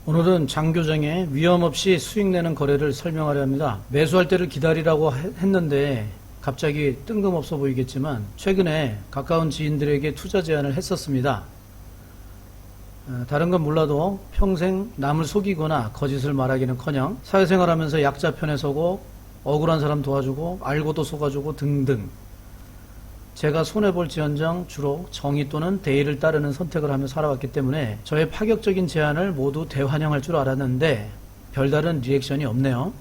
오늘은 장교정의 위험 없이 수익 내는 거래를 설명하려 합니다. 매수할 때를 기다리라고 했는데 갑자기 뜬금없어 보이겠지만 최근에 가까운 지인들에게 투자 제안을 했었습니다. 다른 건 몰라도 평생 남을 속이거나 거짓을 말하기는커녕 사회생활하면서 약자 편에 서고 억울한 사람 도와주고 알고도 속아주고 등등 제가 손해볼지언정 주로 정의 또는 대의를 따르는 선택을 하며 살아왔기 때문에 저의 파격적인 제안을 모두 대환영할 줄 알았는데 별다른 리액션이 없네요.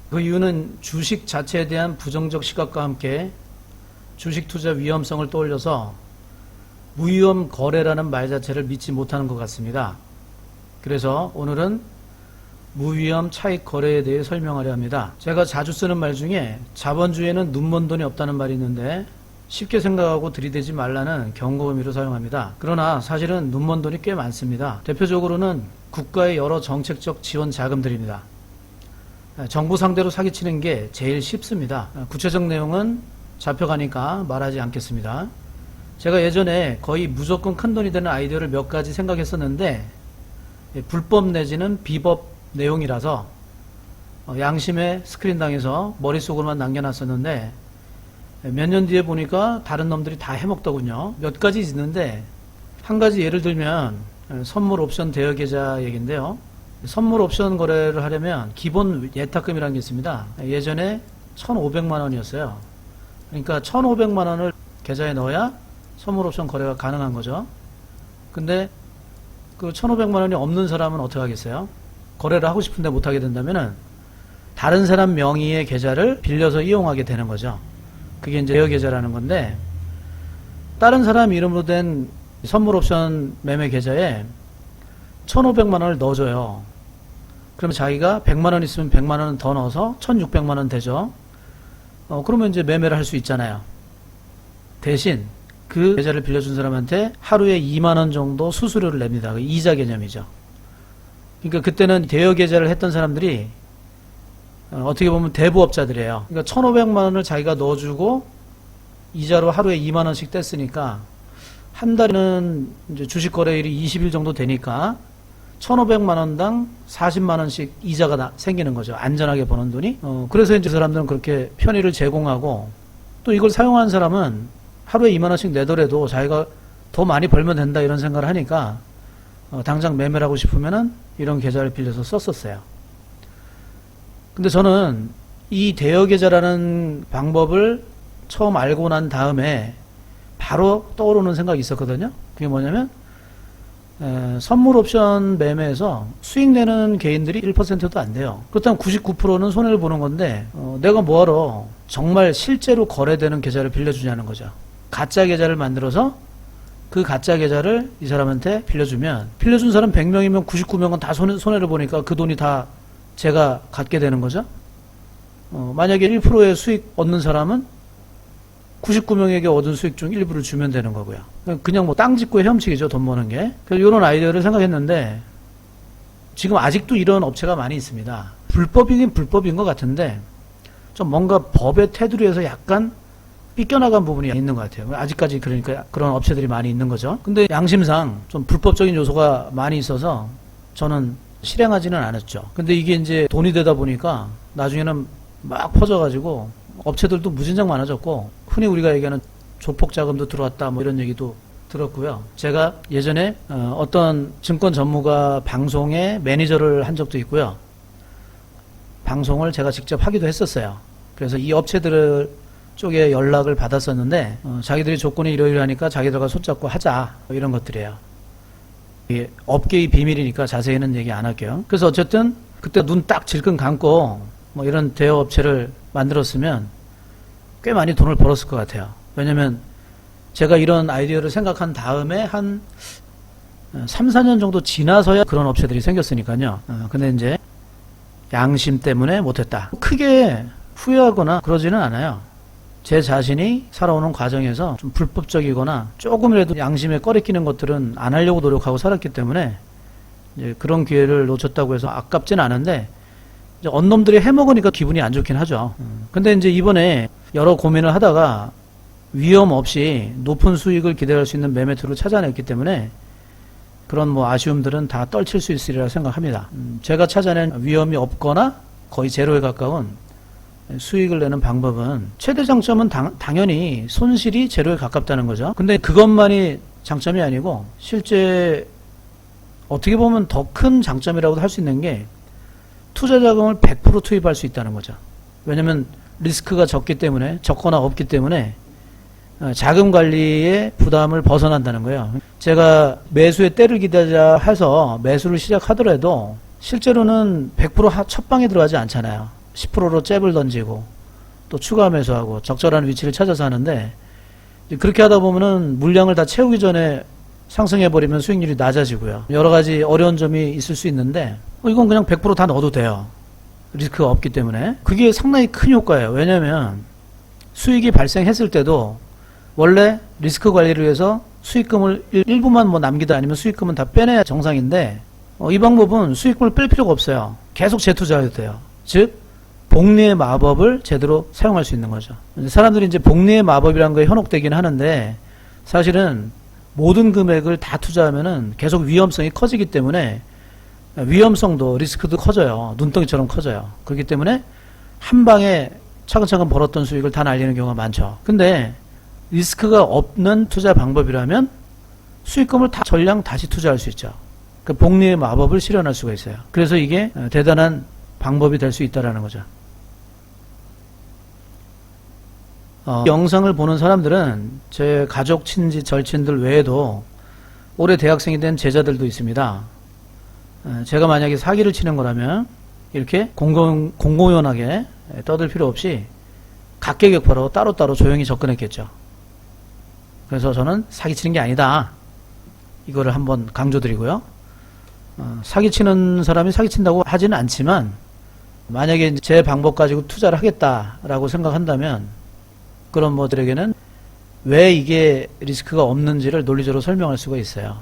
그 이유는 주식 자체에 대한 부정적 시각과 함께 주식 투자 위험성을 떠올려서 무위험 거래라는 말 자체를 믿지 못하는 것 같습니다. 그래서 오늘은 무위험 차익 거래에 대해 설명하려 합니다. 제가 자주 쓰는 말 중에 자본주의에는 눈먼 돈이 없다는 말이 있는데 쉽게 생각하고 들이대지 말라는 경고 의미로 사용합니다. 그러나 사실은 눈먼 돈이 꽤 많습니다. 대표적으로는 국가의 여러 정책적 지원 자금들입니다. 정부 상대로 사기치는 게 제일 쉽습니다. 구체적 내용은 잡혀가니까 말하지 않겠습니다. 제가 예전에 거의 무조건 큰돈이 되는 아이디어를 몇 가지 생각했었는데 불법 내지는 비법 내용이라서 양심의 스크린당해서 머릿속으로만 남겨놨었는데 몇 년 뒤에 보니까 다른 놈들이 다 해먹더군요. 몇 가지 있는데 한 가지 예를 들면 선물 옵션 대여 계좌 얘기인데요. 선물 옵션 거래를 하려면 기본 예탁금이라는 게 있습니다. 예전에 1,500만 원이었어요. 그러니까 1,500만 원을 계좌에 넣어야 선물 옵션 거래가 가능한 거죠. 근데 그 1,500만 원이 없는 사람은 어떻게 하겠어요? 거래를 하고 싶은데 못하게 된다면은 다른 사람 명의의 계좌를 빌려서 이용하게 되는 거죠. 그게 이제 대여 계좌라는 건데 다른 사람 이름으로 된 선물 옵션 매매 계좌에 1,500만 원을 넣어줘요. 그러면 자기가 100만 원 있으면 100만 원은 더 넣어서 1,600만 원 되죠. 그러면 이제 매매를 할 수 있잖아요. 대신 그 계좌를 빌려준 사람한테 하루에 2만 원 정도 수수료를 냅니다. 이자 개념이죠. 그러니까 그때는 대여 계좌를 했던 사람들이 어떻게 보면 대부업자들이에요. 그러니까 1,500만 원을 자기가 넣어주고 이자로 하루에 2만 원씩 뗐으니까 한 달에는 이제 주식 거래일이 20일 정도 되니까 1,500만 원당 40만 원씩 이자가 생기는 거죠. 안전하게 버는 돈이. 그래서 이제 그 사람들은 그렇게 편의를 제공하고 또 이걸 사용하는 사람은 하루에 2만 원씩 내더라도 자기가 더 많이 벌면 된다 이런 생각을 하니까 당장 매매를 하고 싶으면은 이런 계좌를 빌려서 썼었어요. 근데 저는 이 대여 계좌라는 방법을 처음 알고 난 다음에 바로 떠오르는 생각이 있었거든요. 그게 뭐냐면 선물 옵션 매매에서 수익 내는 개인들이 1%도 안 돼요. 그렇다면 99%는 손해를 보는 건데 내가 뭐하러 정말 실제로 거래되는 계좌를 빌려주냐는 거죠. 가짜 계좌를 만들어서 그 가짜 계좌를 이 사람한테 빌려주면 빌려준 사람 100명이면 99명은 다 손해를 보니까 그 돈이 다 제가 갖게 되는 거죠. 만약에 1%의 수익 얻는 사람은 99명에게 얻은 수익 중 일부를 주면 되는 거고요. 그냥 뭐 땅 짓고 헤엄치기죠. 돈 버는 게. 그래서 이런 아이디어를 생각했는데 지금 아직도 이런 업체가 많이 있습니다. 불법이긴 불법인 것 같은데 좀 뭔가 법의 테두리에서 약간 삐껴나간 부분이 있는 것 같아요. 아직까지 그러니까 그런 업체들이 많이 있는 거죠. 근데 양심상 좀 불법적인 요소가 많이 있어서 저는 실행하지는 않았죠. 근데 이게 이제 돈이 되다 보니까 나중에는 막 퍼져가지고 업체들도 무진장 많아졌고 흔히 우리가 얘기하는 조폭 자금도 들어왔다 뭐 이런 얘기도 들었고요. 제가 예전에 어떤 증권 전문가 방송에 매니저를 한 적도 있고요. 방송을 제가 직접 하기도 했었어요. 그래서 이 업체들 쪽에 연락을 받았었는데 자기들이 조건이 이러이러하니까 자기들과 손잡고 하자 뭐 이런 것들이에요. 이게 업계의 비밀이니까 자세히는 얘기 안 할게요. 그래서 어쨌든 그때 눈 딱 질끈 감고 뭐 이런 대여 업체를 만들었으면 꽤 많이 돈을 벌었을 것 같아요. 왜냐면 제가 이런 아이디어를 생각한 다음에 한 3, 4년 정도 지나서야 그런 업체들이 생겼으니까요. 근데 이제 양심 때문에 못했다. 크게 후회하거나 그러지는 않아요. 제 자신이 살아오는 과정에서 좀 불법적이거나 조금이라도 양심에 꺼리 끼는 것들은 안 하려고 노력하고 살았기 때문에 이제 그런 기회를 놓쳤다고 해서 아깝진 않은데 이제 언놈들이 해먹으니까 기분이 안 좋긴 하죠. 근데 이제 이번에 여러 고민을 하다가 위험 없이 높은 수익을 기대할 수 있는 매매 툴을 찾아냈기 때문에 그런 뭐 아쉬움들은 다 떨칠 수 있으리라 생각합니다. 제가 찾아낸 위험이 없거나 거의 제로에 가까운 수익을 내는 방법은, 최대 장점은 당연히 손실이 제로에 가깝다는 거죠. 근데 그것만이 장점이 아니고 실제 어떻게 보면 더 큰 장점이라고도 할 수 있는 게 투자 자금을 100% 투입할 수 있다는 거죠. 왜냐면 리스크가 적거나 없기 때문에 자금 관리의 부담을 벗어난다는 거예요. 제가 매수의 때를 기다리자 해서 매수를 시작하더라도 실제로는 100% 첫 방에 들어가지 않잖아요. 10%로 잽을 던지고 또 추가 매수하고 적절한 위치를 찾아서 하는데, 그렇게 하다 보면은 물량을 다 채우기 전에 상승해버리면 수익률이 낮아지고요. 여러 가지 어려운 점이 있을 수 있는데 이건 그냥 100% 다 넣어도 돼요. 리스크가 없기 때문에. 그게 상당히 큰 효과예요. 왜냐하면 수익이 발생했을 때도 원래 리스크 관리를 위해서 수익금을 일부만 뭐 남기다 아니면 수익금은 다 빼내야 정상인데, 이 방법은 수익금을 뺄 필요가 없어요. 계속 재투자해도 돼요. 즉 복리의 마법을 제대로 사용할 수 있는 거죠. 사람들이 이제 복리의 마법이라는 거에 현혹되긴 하는데, 사실은 모든 금액을 다 투자하면은 계속 위험성이 커지기 때문에, 위험성도 리스크도 커져요. 눈덩이처럼 커져요. 그렇기 때문에 한 방에 차근차근 벌었던 수익을 다 날리는 경우가 많죠. 근데 리스크가 없는 투자 방법이라면 수익금을 다 전량 다시 투자할 수 있죠. 그 복리의 마법을 실현할 수가 있어요. 그래서 이게 대단한 방법이 될 수 있다는 거죠. 영상을 보는 사람들은 제 가족, 친지, 절친들 외에도 올해 대학생이 된 제자들도 있습니다. 제가 만약에 사기를 치는 거라면 이렇게 공공연하게 떠들 필요 없이 각계격파로 따로따로 조용히 접근했겠죠. 그래서 저는 사기치는 게 아니다, 이거를 한번 강조드리고요. 사기치는 사람이 사기친다고 하지는 않지만, 만약에 제 방법 가지고 투자를 하겠다라고 생각한다면 그런 분들에게는 왜 이게 리스크가 없는지를 논리적으로 설명할 수가 있어요.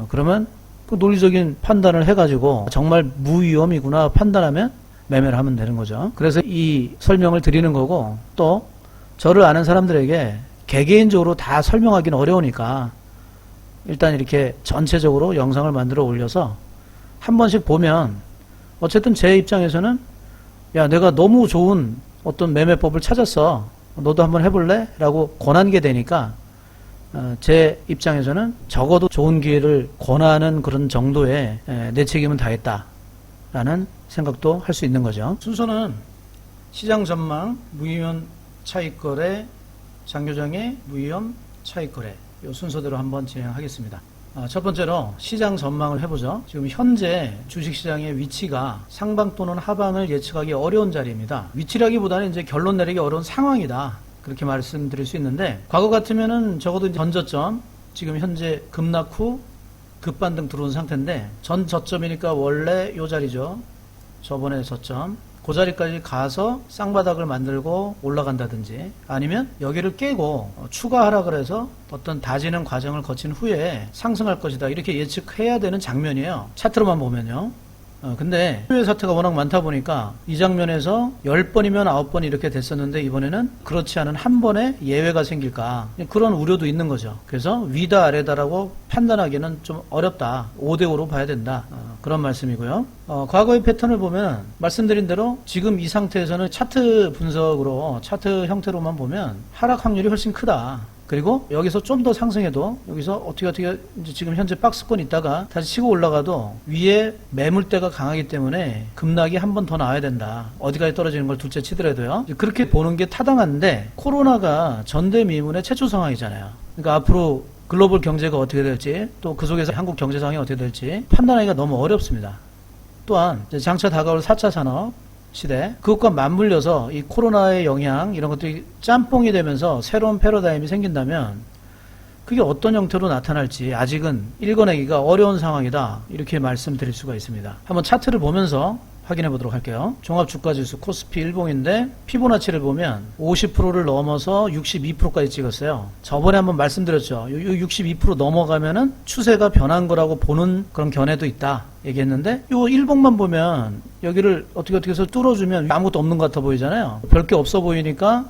그러면 그 논리적인 판단을 해가지고 정말 무위험이구나 판단하면 매매를 하면 되는 거죠. 그래서 이 설명을 드리는 거고, 또 저를 아는 사람들에게 개개인적으로 다 설명하기는 어려우니까 일단 이렇게 전체적으로 영상을 만들어 올려서 한 번씩 보면, 어쨌든 제 입장에서는 야, 내가 너무 좋은 어떤 매매법을 찾았어, 너도 한번 해볼래? 라고 권한 게 되니까 제 입장에서는 적어도 좋은 기회를 권하는 그런 정도의 내 책임은 다했다 라는 생각도 할 수 있는 거죠. 순서는 시장 전망, 무위험 차익거래, 장교장의 무위험 차익거래, 이 순서대로 한번 진행하겠습니다. 첫 번째로 시장 전망을 해보죠. 지금 현재 주식시장의 위치가 상방 또는 하방을 예측하기 어려운 자리입니다. 위치라기보다는 이제 결론 내리기 어려운 상황이다, 그렇게 말씀드릴 수 있는데, 과거 같으면은 적어도 이제 전저점, 지금 현재 급락 후 급반등 들어온 상태인데, 전 저점이니까 원래 요 자리죠. 저번에 저점, 그 자리까지 가서 쌍바닥을 만들고 올라간다든지, 아니면 여기를 깨고 추가 하락을 해서 어떤 다지는 과정을 거친 후에 상승할 것이다, 이렇게 예측해야 되는 장면이에요. 차트로만 보면요. 근데 해외 사태가 워낙 많다 보니까 이 장면에서 10번이면 9번 이렇게 됐었는데, 이번에는 그렇지 않은 한 번에 예외가 생길까, 그런 우려도 있는 거죠. 그래서 위다 아래다라고 판단하기는 좀 어렵다, 5대5로 봐야 된다, 그런 말씀이고요. 과거의 패턴을 보면 말씀드린 대로 지금 이 상태에서는 차트 분석으로, 차트 형태로만 보면 하락 확률이 훨씬 크다. 그리고 여기서 좀 더 상승해도, 여기서 어떻게 이제 지금 현재 박스권 있다가 다시 치고 올라가도 위에 매물대가 강하기 때문에 급락이 한 번 더 나와야 된다, 어디까지 떨어지는 걸 둘째 치더라도요. 그렇게 보는 게 타당한데, 코로나가 전대미문의 최초 상황이잖아요. 그러니까 앞으로 글로벌 경제가 어떻게 될지, 또 그 속에서 한국 경제 상황이 어떻게 될지 판단하기가 너무 어렵습니다. 또한 장차 다가올 4차 산업 시대, 그것과 맞물려서 이 코로나의 영향, 이런 것들이 짬뽕이 되면서 새로운 패러다임이 생긴다면 그게 어떤 형태로 나타날지 아직은 읽어내기가 어려운 상황이다, 이렇게 말씀드릴 수가 있습니다. 한번 차트를 보면서 확인해 보도록 할게요. 종합주가지수 코스피 일봉인데 피보나치를 보면 50%를 넘어서 62%까지 찍었어요. 저번에 한번 말씀드렸죠. 62% 넘어가면은 추세가 변한 거라고 보는 그런 견해도 있다 얘기했는데, 요 일봉만 보면 여기를 어떻게 해서 뚫어주면 아무것도 없는 것 같아 보이잖아요. 별게 없어 보이니까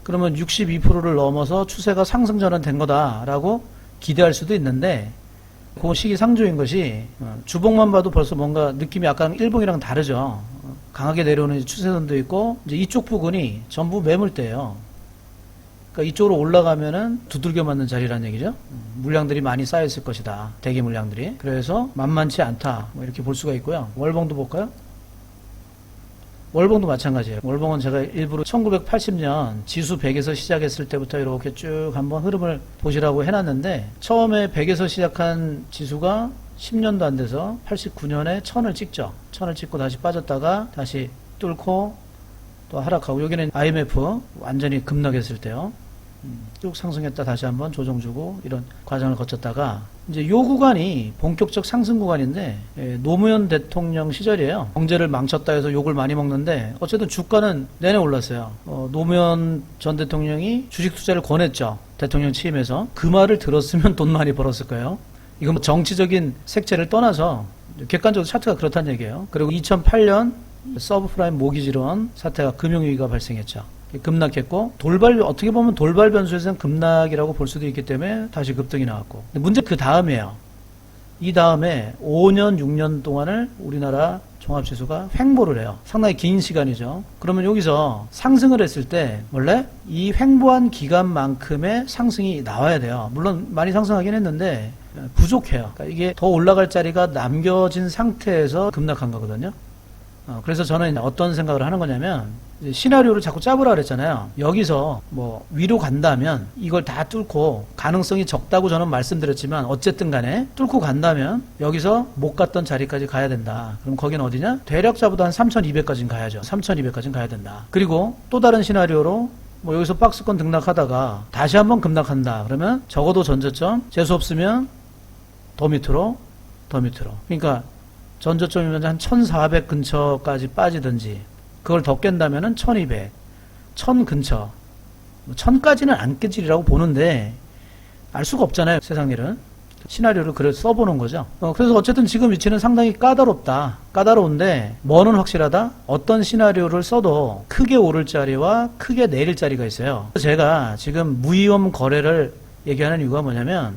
그러면 62%를 넘어서 추세가 상승 전환된 거다라고 기대할 수도 있는데, 그 시기상조인 것이 주봉만 봐도 벌써 뭔가 느낌이 약간 일봉이랑 다르죠. 강하게 내려오는 추세선도 있고 이제 이쪽 부근이 전부 매물대예요. 그러니까 이쪽으로 올라가면은 두들겨 맞는 자리라는 얘기죠. 물량들이 많이 쌓여 있을 것이다. 대기 물량들이. 그래서 만만치 않다. 뭐 이렇게 볼 수가 있고요. 월봉도 볼까요? 월봉도 마찬가지예요. 월봉은 제가 일부러 1980년 지수 100에서 시작했을 때부터 이렇게 쭉 한번 흐름을 보시라고 해놨는데, 처음에 100에서 시작한 지수가 10년도 안 돼서 89년에 1000을 찍죠. 1000을 찍고 다시 빠졌다가 다시 뚫고 또 하락하고, 여기는 IMF 완전히 급락했을 때요. 쭉 상승했다 다시 한번 조정주고 이런 과정을 거쳤다가 이제 요 구간이 본격적 상승 구간인데, 노무현 대통령 시절이에요. 경제를 망쳤다 해서 욕을 많이 먹는데 어쨌든 주가는 내내 올랐어요. 노무현 전 대통령이 주식 투자를 권했죠. 대통령 취임해서. 그 말을 들었으면 돈 많이 벌었을 거예요. 이건 뭐 정치적인 색채를 떠나서 객관적으로 차트가 그렇다는 얘기예요. 그리고 2008년 서브프라임 모기지론 사태가 금융위기가 발생했죠. 급락했고, 어떻게 보면 돌발 변수에서는 급락이라고 볼 수도 있기 때문에 다시 급등이 나왔고, 근데 문제 그 다음이에요. 이 다음에 5년 6년 동안을 우리나라 종합지수가 횡보를 해요. 상당히 긴 시간이죠. 그러면 여기서 상승을 했을 때 원래 이 횡보한 기간만큼의 상승이 나와야 돼요. 물론 많이 상승하긴 했는데 부족해요. 그러니까 이게 더 올라갈 자리가 남겨진 상태에서 급락한 거거든요. 그래서 저는 어떤 생각을 하는 거냐면, 시나리오를 자꾸 짜보라 그랬잖아요. 여기서 뭐 위로 간다면 이걸 다 뚫고, 가능성이 적다고 저는 말씀드렸지만 어쨌든 간에 뚫고 간다면 여기서 못 갔던 자리까지 가야 된다. 그럼 거긴 어디냐? 대략 잡아도 한 3200까지는 가야죠. 3200까지는 가야 된다. 그리고 또 다른 시나리오로 뭐 여기서 박스권 등락하다가 다시 한번 급락한다. 그러면 적어도 전저점 재수 없으면 더 밑으로. 그러니까 전저점이면 한 1400 근처까지 빠지든지, 그걸 더 깬다면은 1200, 1000 근처, 1000까지는 안 깨지리라고 보는데 알 수가 없잖아요. 세상 일은. 시나리오를 그래 써보는 거죠. 그래서 어쨌든 지금 위치는 상당히 까다로운데 뭐는 확실하다? 어떤 시나리오를 써도 크게 오를 자리와 크게 내릴 자리가 있어요. 제가 지금 무위험 거래를 얘기하는 이유가 뭐냐면,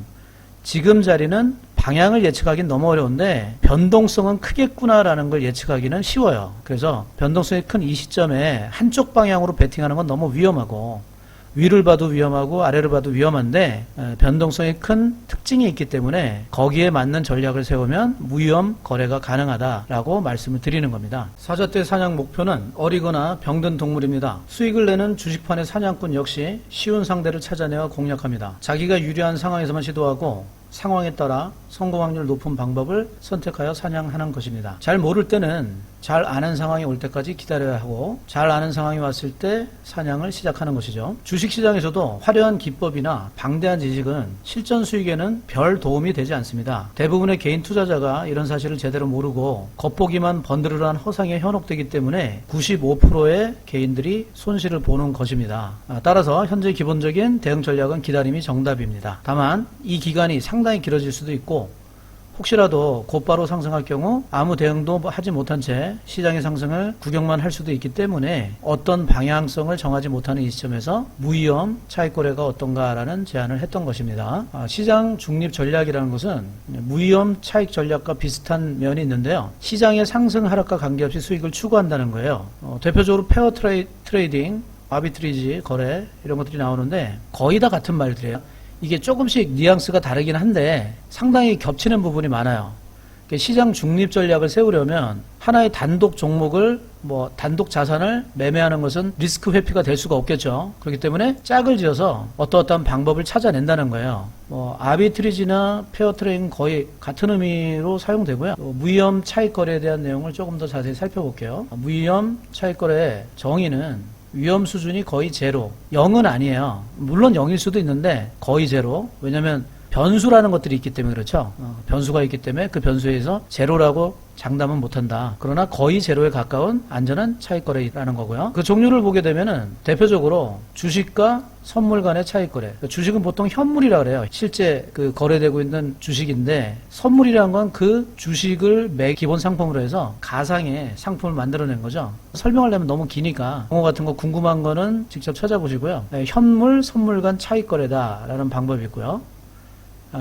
지금 자리는 방향을 예측하기는 너무 어려운데 변동성은 크겠구나라는 걸 예측하기는 쉬워요. 그래서 변동성이 큰 이 시점에 한쪽 방향으로 베팅하는 건 너무 위험하고, 위를 봐도 위험하고 아래를 봐도 위험한데, 변동성이 큰 특징이 있기 때문에 거기에 맞는 전략을 세우면 무위험 거래가 가능하다라고 말씀을 드리는 겁니다. 사자떼 사냥 목표는 어리거나 병든 동물입니다. 수익을 내는 주식판의 사냥꾼 역시 쉬운 상대를 찾아내어 공략합니다. 자기가 유리한 상황에서만 시도하고 상황에 따라 성공 확률 높은 방법을 선택하여 사냥하는 것입니다. 잘 모를 때는 잘 아는 상황이 올 때까지 기다려야 하고, 잘 아는 상황이 왔을 때 사냥을 시작하는 것이죠. 주식시장에서도 화려한 기법이나 방대한 지식은 실전 수익에는 별 도움이 되지 않습니다. 대부분의 개인 투자자가 이런 사실을 제대로 모르고 겉보기만 번드르르한 허상에 현혹되기 때문에 95%의 개인들이 손실을 보는 것입니다. 따라서 현재 기본적인 대응 전략은 기다림이 정답입니다. 다만 이 기간이 상당히 길어질 수도 있고, 혹시라도 곧바로 상승할 경우 아무 대응도 하지 못한 채 시장의 상승을 구경만 할 수도 있기 때문에 어떤 방향성을 정하지 못하는 이 시점에서 무위험 차익거래가 어떤가라는 제안을 했던 것입니다. 시장 중립 전략이라는 것은 무위험 차익 전략과 비슷한 면이 있는데요. 시장의 상승 하락과 관계없이 수익을 추구한다는 거예요. 대표적으로 페어 트레이딩, 아비트리지 거래 이런 것들이 나오는데 거의 다 같은 말들이에요. 이게 조금씩 뉘앙스가 다르긴 한데 상당히 겹치는 부분이 많아요. 시장 중립 전략을 세우려면 하나의 단독 종목을, 단독 자산을 매매하는 것은 리스크 회피가 될 수가 없겠죠. 그렇기 때문에 짝을 지어서 어떠한 방법을 찾아낸다는 거예요. 아비트리지나 페어 트레이딩 거의 같은 의미로 사용되고요. 무위험 차익 거래에 대한 내용을 조금 더 자세히 살펴볼게요. 무위험 차익 거래의 정의는 위험 수준이 거의 제로, 0은 아니에요. 물론 0일 수도 있는데 거의 제로. 왜냐하면 변수라는 것들이 있기 때문에 그렇죠. 변수가 있기 때문에 그 변수에 의해서 제로라고 장담은 못한다. 그러나 거의 제로에 가까운 안전한 차익거래라는 거고요. 그 종류를 보게 되면은 대표적으로 주식과 선물 간의 차익거래. 주식은 보통 현물이라 그래요. 실제 그 거래되고 있는 주식인데, 선물이라는 건 그 주식을 기본 상품으로 해서 가상의 상품을 만들어낸 거죠. 설명하려면 너무 기니까 용어 같은 거 궁금한 거는 직접 찾아보시고요. 현물, 선물 간 차익거래다라는 방법이 있고요.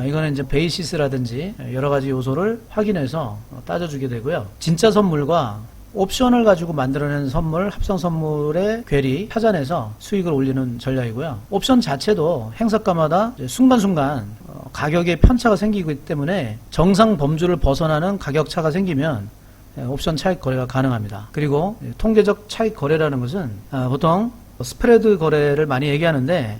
이거는 이제 베이시스라든지 여러 가지 요소를 확인해서 따져주게 되고요. 진짜 선물과 옵션을 가지고 만들어낸 선물, 합성 선물의 괴리 찾아내서 수익을 올리는 전략이고요. 옵션 자체도 행사가마다 순간순간 가격에 편차가 생기기 때문에 정상 범주를 벗어나는 가격차가 생기면 옵션 차익 거래가 가능합니다. 그리고 통계적 차익 거래라는 것은 보통 스프레드 거래를 많이 얘기하는데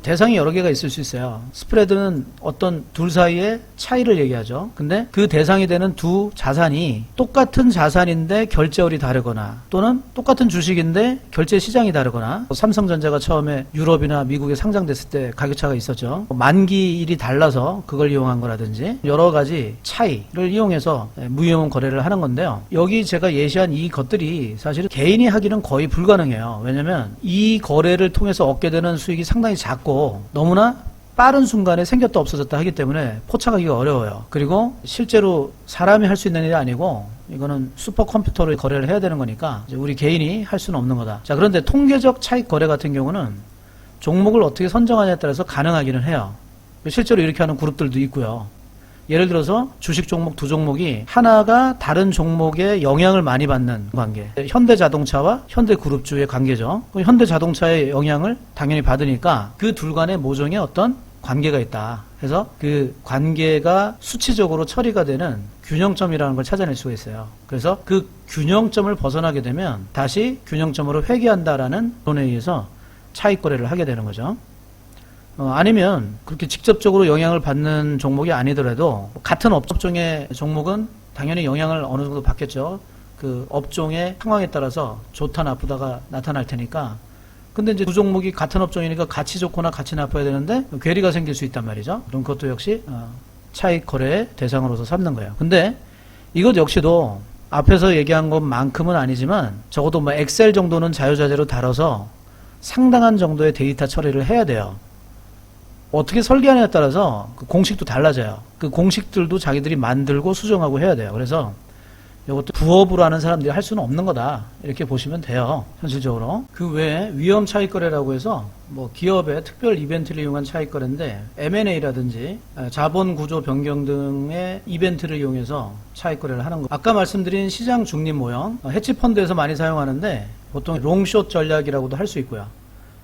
대상이 여러 개가 있을 수 있어요. 스프레드는 어떤 둘 사이의 차이를 얘기하죠. 근데 그 대상이 되는 두 자산이 똑같은 자산인데 결제율이 다르거나 또는 똑같은 주식인데 결제 시장이 다르거나 삼성전자가 처음에 유럽이나 미국에 상장됐을 때 가격차가 있었죠. 만기일이 달라서 그걸 이용한 거라든지 여러 가지 차이를 이용해서 무위험 거래를 하는 건데요. 여기 제가 예시한 이 것들이 사실은 개인이 하기는 거의 불가능해요. 왜냐면 이 거래를 통해서 얻게 되는 수익이 상당히 작고 너무나 빠른 순간에 생겼다 없어졌다 하기 때문에 포착하기가 어려워요. 그리고 실제로 사람이 할 수 있는 일이 아니고 이거는 슈퍼컴퓨터로 거래를 해야 되는 거니까 우리 개인이 할 수는 없는 거다. 자, 그런데 통계적 차익 거래 같은 경우는 종목을 어떻게 선정하냐에 따라서 가능하기는 해요. 실제로 이렇게 하는 그룹들도 있고요. 예를 들어서 주식 종목 두 종목이 하나가 다른 종목에 영향을 많이 받는 관계. 현대자동차와 현대그룹주의 관계죠. 현대자동차의 영향을 당연히 받으니까 그 둘 간의 모종의 어떤 관계가 있다. 그래서 그 관계가 수치적으로 처리가 되는 균형점이라는 걸 찾아낼 수가 있어요. 그래서 그 균형점을 벗어나게 되면 다시 균형점으로 회귀한다라는론에 의해서 차익 거래를 하게 되는 거죠. 아니면 그렇게 직접적으로 영향을 받는 종목이 아니더라도 같은 업종의 종목은 당연히 영향을 어느 정도 받겠죠. 그 업종의 상황에 따라서 좋다 나쁘다가 나타날 테니까. 근데 이제 두 종목이 같은 업종이니까 같이 좋거나 같이 나빠야 되는데 괴리가 생길 수 있단 말이죠. 그럼 그것도 역시 차익 거래의 대상으로서 삼는 거예요. 근데 이것 역시도 앞에서 얘기한 것만큼은 아니지만 적어도 뭐 엑셀 정도는 자유자재로 다뤄서 상당한 정도의 데이터 처리를 해야 돼요. 어떻게 설계하느냐에 따라서 그 공식도 달라져요. 그 공식들도 자기들이 만들고 수정하고 해야 돼요. 그래서 이것도 부업으로 하는 사람들이 할 수는 없는 거다. 이렇게 보시면 돼요. 현실적으로. 그 외에 위험 차익 거래라고 해서 뭐 기업의 특별 이벤트를 이용한 차익 거래인데 M&A라든지 자본 구조 변경 등의 이벤트를 이용해서 차익 거래를 하는 거. 아까 말씀드린 시장 중립 모형, 해치 펀드에서 많이 사용하는데 보통 롱숏 전략이라고도 할 수 있고요.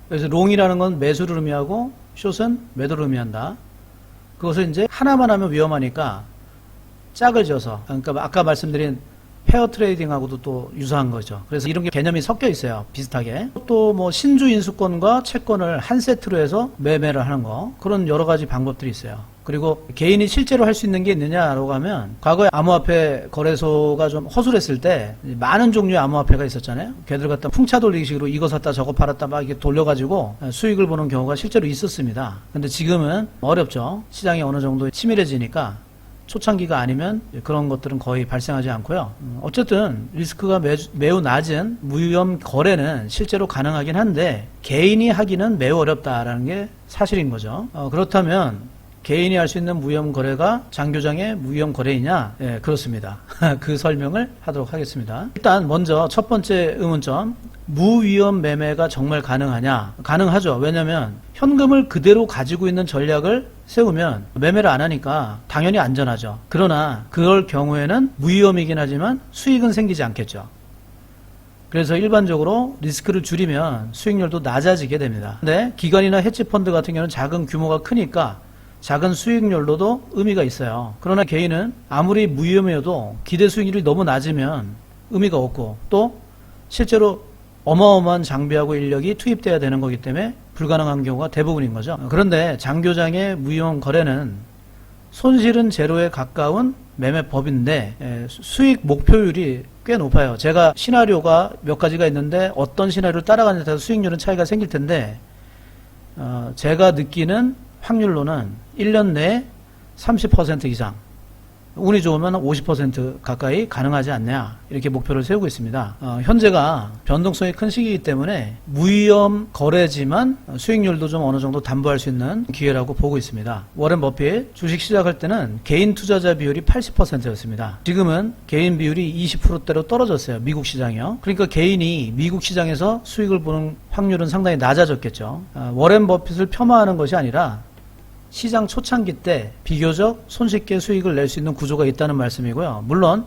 그래서 롱이라는 건 매수를 의미하고 숏은 매도를 의미한다. 그것을 이제 하나만 하면 위험하니까 짝을 지어서, 그러니까 아까 말씀드린 페어 트레이딩하고도 또 유사한 거죠. 그래서 이런 게 개념이 섞여 있어요. 비슷하게. 또 뭐 신주 인수권과 채권을 한 세트로 해서 매매를 하는 거. 그런 여러 가지 방법들이 있어요. 그리고 개인이 실제로 할 수 있는 게 있느냐라고 하면 과거에 암호화폐 거래소가 좀 허술했을 때 많은 종류의 암호화폐가 있었잖아요. 걔들 갖다 풍차 돌리기식으로 이거 샀다 저거 팔았다 막 이렇게 돌려가지고 수익을 보는 경우가 실제로 있었습니다. 근데 지금은 어렵죠. 시장이 어느 정도 치밀해지니까 초창기가 아니면 그런 것들은 거의 발생하지 않고요. 어쨌든 리스크가 매우 낮은 무위험 거래는 실제로 가능하긴 한데 개인이 하기는 매우 어렵다라는 게 사실인 거죠. 그렇다면 개인이 할 수 있는 무위험 거래가 장교장의 무위험 거래이냐? 예, 그렇습니다. 그 설명을 하도록 하겠습니다. 일단 먼저 첫 번째 의문점, 무위험 매매가 정말 가능하냐? 가능하죠. 왜냐하면 현금을 그대로 가지고 있는 전략을 세우면 매매를 안 하니까 당연히 안전하죠. 그러나 그럴 경우에는 무위험이긴 하지만 수익은 생기지 않겠죠. 그래서 일반적으로 리스크를 줄이면 수익률도 낮아지게 됩니다. 근데 기관이나 헤지펀드 같은 경우는 작은 규모가 크니까 작은 수익률로도 의미가 있어요. 그러나 개인은 아무리 무위험해도 기대 수익률이 너무 낮으면 의미가 없고 또 실제로 어마어마한 장비하고 인력이 투입돼야 되는 거기 때문에 불가능한 경우가 대부분인 거죠. 그런데 장교장의 무위험 거래는 손실은 제로에 가까운 매매법인데 수익 목표율이 꽤 높아요. 제가 시나리오가 몇 가지가 있는데 어떤 시나리오를 따라가느냐에 따라서 수익률은 차이가 생길 텐데 제가 느끼는 확률로는 1년 내에 30% 이상, 운이 좋으면 50% 가까이 가능하지 않냐 이렇게 목표를 세우고 있습니다. 현재가 변동성이 큰 시기이기 때문에 무위험 거래지만 수익률도 좀 어느 정도 담보할 수 있는 기회라고 보고 있습니다. 워렌 버핏 주식 시작할 때는 개인 투자자 비율이 80%였습니다. 지금은 개인 비율이 20%대로 떨어졌어요. 미국 시장이요. 그러니까 개인이 미국 시장에서 수익을 보는 확률은 상당히 낮아졌겠죠. 워렌 버핏을 폄하하는 것이 아니라 시장 초창기 때 비교적 손쉽게 수익을 낼 수 있는 구조가 있다는 말씀이고요. 물론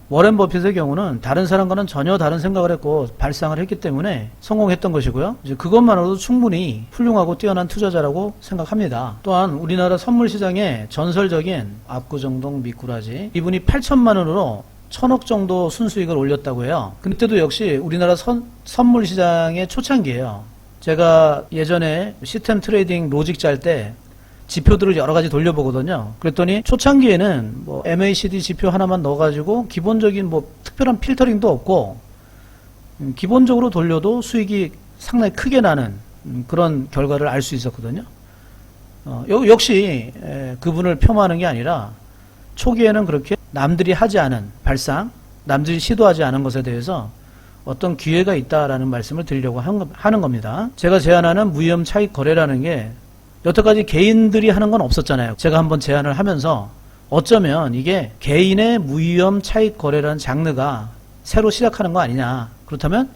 워렌 버핏의 경우는 다른 사람과는 전혀 다른 생각을 했고 발상을 했기 때문에 성공했던 것이고요. 이제 그것만으로도 충분히 훌륭하고 뛰어난 투자자라고 생각합니다. 또한 우리나라 선물 시장의 전설적인 압구정동 미꾸라지, 이분이 8천만 원으로 1,000억 정도 순수익을 올렸다고 해요. 그때도 역시 우리나라 선물 시장의 초창기예요. 제가 예전에 시스템 트레이딩 로직 짤 때 지표들을 여러 가지 돌려보거든요. 그랬더니 초창기에는 뭐 MACD 지표 하나만 넣어가지고 기본적인 뭐 특별한 필터링도 없고 기본적으로 돌려도 수익이 상당히 크게 나는 그런 결과를 알 수 있었거든요. 역시 그분을 폄하하는 게 아니라 초기에는 그렇게 남들이 하지 않은 발상, 남들이 시도하지 않은 것에 대해서 어떤 기회가 있다라는 말씀을 드리려고 하는 겁니다. 제가 제안하는 무위험 차익 거래라는 게 여태까지 개인들이 하는 건 없었잖아요. 제가 한번 제안을 하면서 어쩌면 이게 개인의 무위험 차익 거래라는 장르가 새로 시작하는 거 아니냐. 그렇다면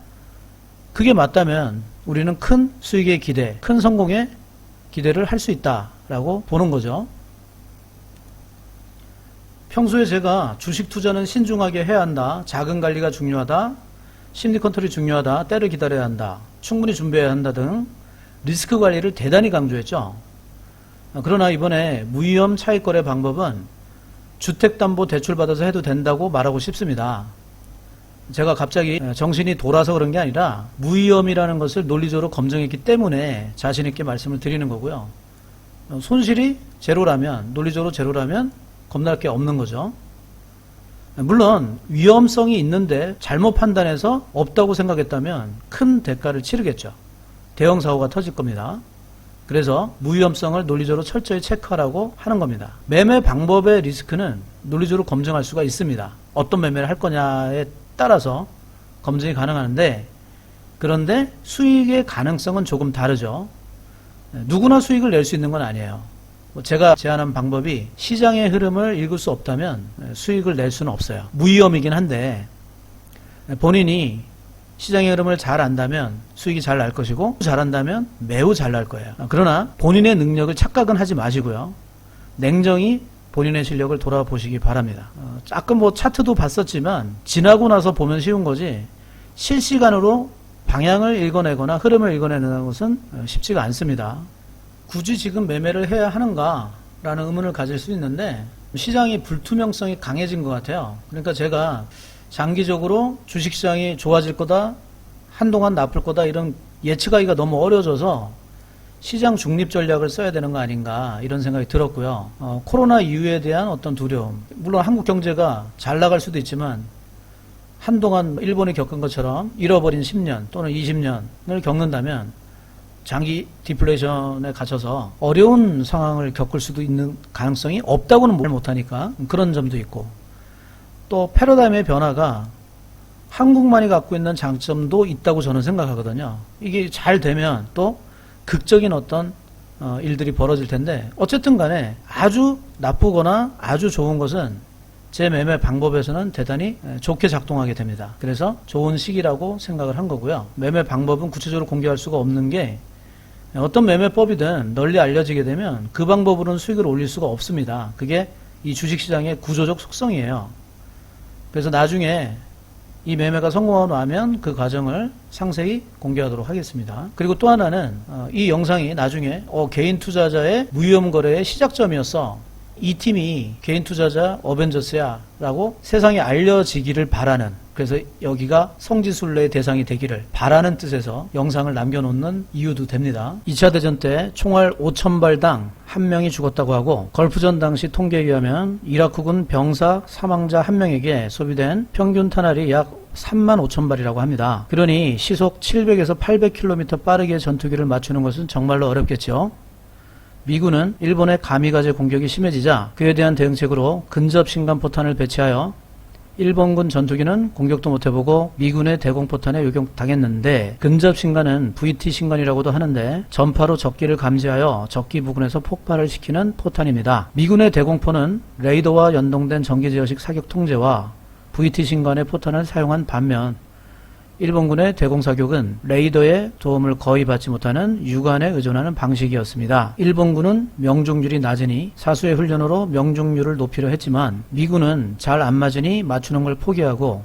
그게 맞다면 우리는 큰 수익의 기대, 큰 성공의 기대를 할 수 있다라고 보는 거죠. 평소에 제가 주식 투자는 신중하게 해야 한다. 자금 관리가 중요하다. 심리 컨트롤이 중요하다. 때를 기다려야 한다. 충분히 준비해야 한다 등 리스크 관리를 대단히 강조했죠. 그러나 이번에 무위험 차익 거래 방법은 주택담보대출 받아서 해도 된다고 말하고 싶습니다. 제가 갑자기 정신이 돌아서 그런 게 아니라 무위험이라는 것을 논리적으로 검증했기 때문에 자신 있게 말씀을 드리는 거고요. 손실이 제로라면, 논리적으로 제로라면 겁날 게 없는 거죠. 물론 위험성이 있는데 잘못 판단해서 없다고 생각했다면 큰 대가를 치르겠죠. 대형 사고가 터질 겁니다. 그래서 무위험성을 논리적으로 철저히 체크하라고 하는 겁니다. 매매 방법의 리스크는 논리적으로 검증할 수가 있습니다. 어떤 매매를 할 거냐에 따라서 검증이 가능한데, 그런데 수익의 가능성은 조금 다르죠. 누구나 수익을 낼 수 있는 건 아니에요. 제가 제안한 방법이 시장의 흐름을 읽을 수 없다면 수익을 낼 수는 없어요. 무위험이긴 한데 본인이 시장의 흐름을 잘 안다면 수익이 잘 날 것이고, 잘 안다면 매우 잘 날 거예요. 그러나 본인의 능력을 착각은 하지 마시고요. 냉정히 본인의 실력을 돌아보시기 바랍니다. 아까 뭐 차트도 봤었지만 지나고 나서 보면 쉬운 거지 실시간으로 방향을 읽어내거나 흐름을 읽어내는 것은 쉽지가 않습니다. 굳이 지금 매매를 해야 하는가 라는 의문을 가질 수 있는데 시장이 불투명성이 강해진 것 같아요. 그러니까 제가 장기적으로 주식시장이 좋아질 거다, 한동안 나쁠 거다 이런 예측하기가 너무 어려워져서 시장 중립 전략을 써야 되는 거 아닌가 이런 생각이 들었고요. 코로나 이후에 대한 어떤 두려움, 물론 한국 경제가 잘 나갈 수도 있지만 한동안 일본이 겪은 것처럼 잃어버린 10년 또는 20년을 겪는다면 장기 디플레이션에 갇혀서 어려운 상황을 겪을 수도 있는 가능성이 없다고는 말 못하니까 그런 점도 있고, 또 패러다임의 변화가 한국만이 갖고 있는 장점도 있다고 저는 생각하거든요. 이게 잘 되면 또 극적인 어떤 일들이 벌어질 텐데, 어쨌든 간에 아주 나쁘거나 아주 좋은 것은 제 매매 방법에서는 대단히 좋게 작동하게 됩니다. 그래서 좋은 시기라고 생각을 한 거고요. 매매 방법은 구체적으로 공개할 수가 없는 게 어떤 매매법이든 널리 알려지게 되면 그 방법으로는 수익을 올릴 수가 없습니다. 그게 이 주식시장의 구조적 속성이에요. 그래서 나중에 이 매매가 성공하고 나면 그 과정을 상세히 공개하도록 하겠습니다. 그리고 또 하나는 이 영상이 나중에 개인 투자자의 무위험 거래의 시작점이었어, 이 팀이 개인 투자자 어벤져스야 라고 세상에 알려지기를 바라는, 그래서 여기가 성지순례의 대상이 되기를 바라는 뜻에서 영상을 남겨놓는 이유도 됩니다. 2차 대전 때 총알 5,000발당 1명이 죽었다고 하고, 걸프전 당시 통계에 의하면 이라크군 병사 사망자 1명에게 소비된 평균 탄알이 약 35,000발이라고 합니다. 그러니 시속 700에서 800km 빠르게 전투기를 맞추는 것은 정말로 어렵겠죠. 미군은 일본의 가미가제 공격이 심해지자 그에 대한 대응책으로 근접 신간포탄을 배치하여 일본군 전투기는 공격도 못해보고 미군의 대공포탄에 요격당했는데, 근접 신간은 VT 신간이라고도 하는데 전파로 적기를 감지하여 적기 부근에서 폭발을 시키는 포탄입니다. 미군의 대공포는 레이더와 연동된 전기제어식 사격 통제와 VT 신간의 포탄을 사용한 반면 일본군의 대공사격은 레이더의 도움을 거의 받지 못하는 유관에 의존하는 방식이었습니다. 일본군은 명중률이 낮으니 사수의 훈련으로 명중률을 높이려 했지만 미군은 잘 안 맞으니 맞추는 걸 포기하고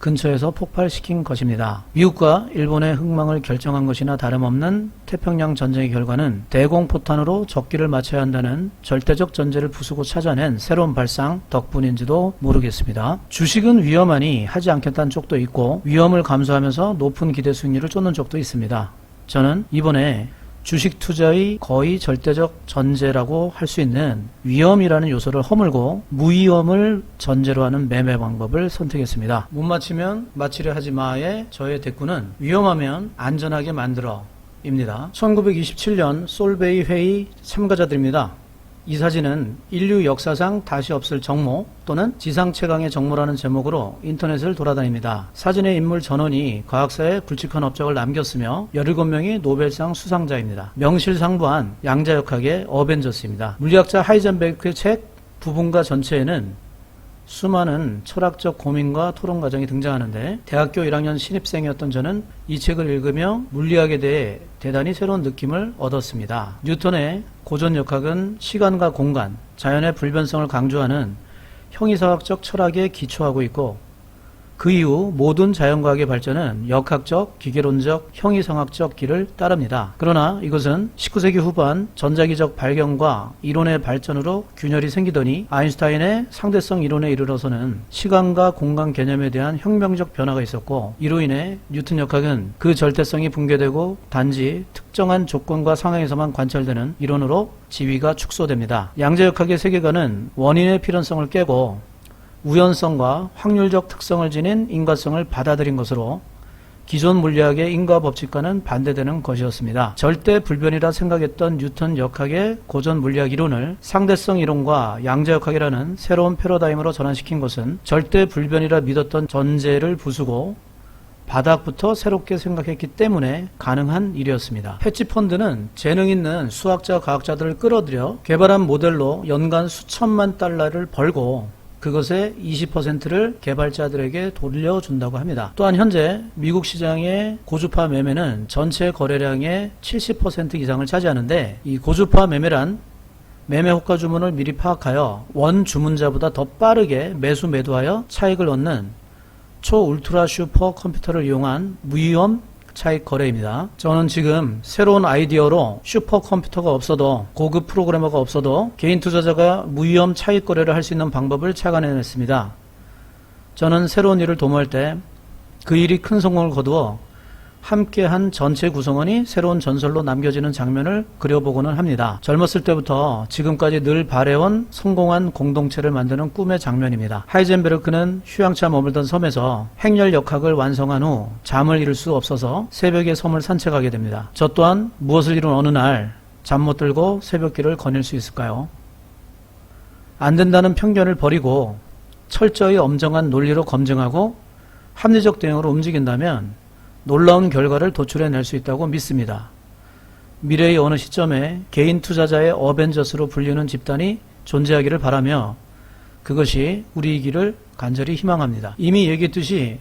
근처에서 폭발시킨 것입니다. 미국과 일본의 흥망을 결정한 것이나 다름없는 태평양 전쟁의 결과는 대공포탄으로 적기를 맞춰야 한다는 절대적 전제를 부수고 찾아낸 새로운 발상 덕분인지도 모르겠습니다. 주식은 위험하니 하지 않겠다는 쪽도 있고 위험을 감수하면서 높은 기대 수익률을 쫓는 쪽도 있습니다. 저는 이번에 주식 투자의 거의 절대적 전제라고 할 수 있는 위험이라는 요소를 허물고 무위험을 전제로 하는 매매 방법을 선택했습니다. 못 맞히면 맞히려 하지 마의 저의 대꾸는 위험하면 안전하게 만들어 입니다. 1927년 솔베이 회의 참가자들입니다. 이 사진은 인류 역사상 다시 없을 정모 또는 지상 최강의 정모라는 제목으로 인터넷을 돌아다닙니다. 사진의 인물 전원이 과학사에 굵직한 업적을 남겼으며 17명이 노벨상 수상자입니다. 명실상부한 양자역학의 어벤져스입니다. 물리학자 하이젠베르크의 책 부분과 전체에는 수많은 철학적 고민과 토론 과정이 등장하는데 대학교 1학년 신입생이었던 저는 이 책을 읽으며 물리학에 대해 대단히 새로운 느낌을 얻었습니다. 뉴턴의 고전역학은 시간과 공간, 자연의 불변성을 강조하는 형이사학적 철학에 기초하고 있고 그 이후 모든 자연과학의 발전은 역학적, 기계론적, 형이상학적 길을 따릅니다. 그러나 이것은 19세기 후반 전자기적 발견과 이론의 발전으로 균열이 생기더니 아인슈타인의 상대성 이론에 이르러서는 시간과 공간 개념에 대한 혁명적 변화가 있었고 이로 인해 뉴턴 역학은 그 절대성이 붕괴되고 단지 특정한 조건과 상황에서만 관찰되는 이론으로 지위가 축소됩니다. 양자역학의 세계관은 원인의 필연성을 깨고 우연성과 확률적 특성을 지닌 인과성을 받아들인 것으로 기존 물리학의 인과 법칙과는 반대되는 것이었습니다. 절대 불변이라 생각했던 뉴턴 역학의 고전 물리학 이론을 상대성 이론과 양자역학이라는 새로운 패러다임으로 전환시킨 것은 절대 불변이라 믿었던 전제를 부수고 바닥부터 새롭게 생각했기 때문에 가능한 일이었습니다. 헤지펀드는 재능 있는 수학자, 과학자들을 끌어들여 개발한 모델로 연간 수천만 달러를 벌고 그것의 20%를 개발자들에게 돌려준다고 합니다. 또한 현재 미국 시장의 고주파 매매는 전체 거래량의 70% 이상을 차지하는데 이 고주파 매매란 매매 호가 주문을 미리 파악하여 원 주문자보다 더 빠르게 매수 매도하여 차익을 얻는 초울트라 슈퍼 컴퓨터를 이용한 무위험 차익 거래입니다. 저는 지금 새로운 아이디어로 슈퍼컴퓨터가 없어도 고급 프로그래머가 없어도 개인 투자자가 무위험 차익 거래를 할 수 있는 방법을 찾아내냈습니다. 저는 새로운 일을 도모할 때 그 일이 큰 성공을 거두어 함께한 전체 구성원이 새로운 전설로 남겨지는 장면을 그려보고는 합니다. 젊었을 때부터 지금까지 늘 바래온 성공한 공동체를 만드는 꿈의 장면입니다. 하이젠베르크는 휴양차 머물던 섬에서 행렬 역학을 완성한 후 잠을 이룰 수 없어서 새벽에 섬을 산책하게 됩니다. 저 또한 무엇을 이룬 어느 날 잠 못 들고 새벽길을 거닐 수 있을까요? 안 된다는 편견을 버리고 철저히 엄정한 논리로 검증하고 합리적 대응으로 움직인다면 놀라운 결과를 도출해낼 수 있다고 믿습니다. 미래의 어느 시점에 개인 투자자의 어벤져스로 불리는 집단이 존재하기를 바라며 그것이 우리이기를 간절히 희망합니다. 이미 얘기했듯이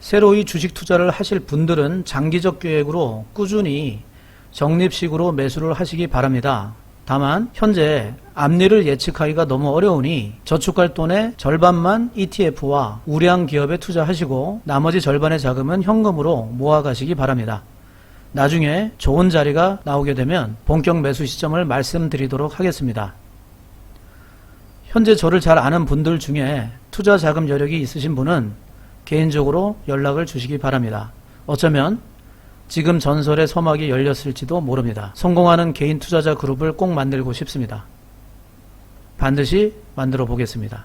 새로이 주식 투자를 하실 분들은 장기적 계획으로 꾸준히 적립식으로 매수를 하시기 바랍니다. 다만 현재 앞일을 예측하기가 너무 어려우니 저축할 돈의 절반만 ETF와 우량 기업에 투자하시고 나머지 절반의 자금은 현금으로 모아가시기 바랍니다. 나중에 좋은 자리가 나오게 되면 본격 매수 시점을 말씀드리도록 하겠습니다. 현재 저를 잘 아는 분들 중에 투자 자금 여력이 있으신 분은 개인적으로 연락을 주시기 바랍니다. 어쩌면 지금 전설의 서막이 열렸을지도 모릅니다. 성공하는 개인 투자자 그룹을 꼭 만들고 싶습니다. 반드시 만들어 보겠습니다.